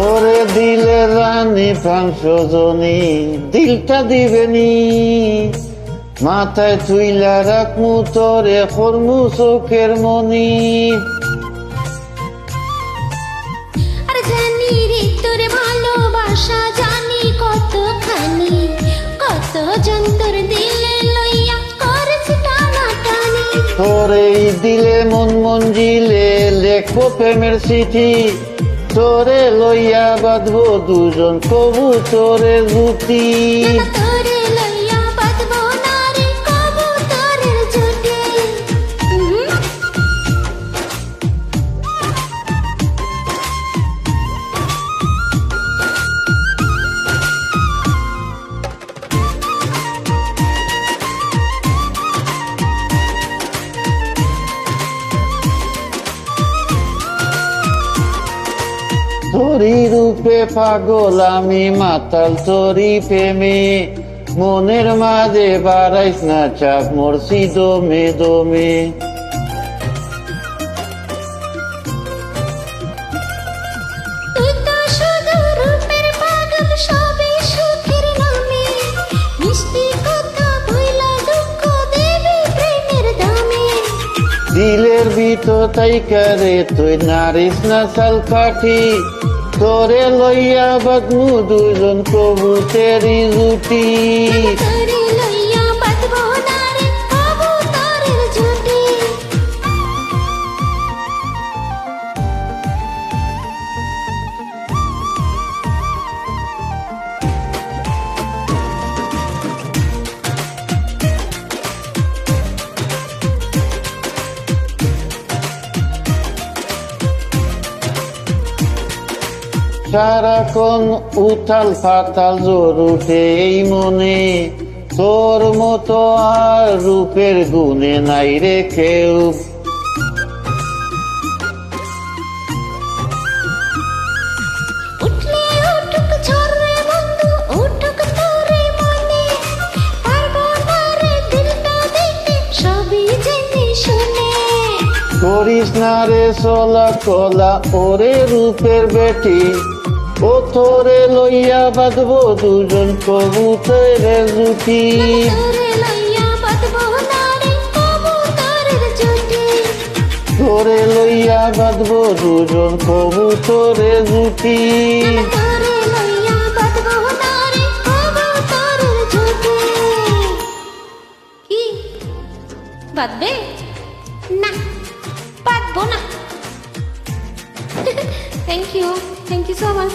ওরে দিলে রানী পাংশজনী দিলটা দিবেনি, মাথায় তুইলা রাখমু তোরে করমু চোখের মনি। আর জানি রে তোর ভালোবাসা জানি কতখানি, কত যন্তর দিলে লইয়া করছ টানাটানি। তোরে দিলে মন মঞ্জিলে লেখো প্রেমের চিঠি, তোরে লইয়া বাঁধবো দুজন কবুতরের জুটি। তোরে লইয়া বাঁধবো না রে কবুতরের জুটি। তোরি রূপে পাগল আমি মাতাল তোরি প্রেমে, মনের মাঝে বাড়াইস না চাপ মরছি দমে দমে। তুই তো শুধু রূপের পাগল সবই সুখের নামে, মিষ্টি কথা ভুইলা দুঃখ দেবী প্রেমের দামে। দিলের ভিতর তাই করে তুই নারিস না সাল কাঠি, তোরে লইয়া বাঁধমু দুজন কবুতরের জুটি। তোরে লইয়া বাঁধবো না রে কবুতরের জুটি। সারাক্ষণ উথাল ফাতাল জোর উঠে এই মনে, তোর মতো আর রূপের গুণে নাই রে কেউ। উঠলে উঠুক ঝড় রে বন্ধু, উঠুক তোরে মনে, পারবো না রে দিলটা দিতে সবই জেনে শুনে। করিস না রে চলা কলা ওরে রূপের বেটি, ও তোরে লইয়া বাঁধবো দুজন কবুতরের জুটি। তোরে লইয়া বাঁধবো না রে কবুতরের জুটি। তোরে লইয়া বাঁধবো দুজন কবুতরের জুটি। তোরে লইয়া বাঁধবো না রে কবুতরের জুটি। কি বাঁধবে? না, বাঁধবো না। Thank you so much.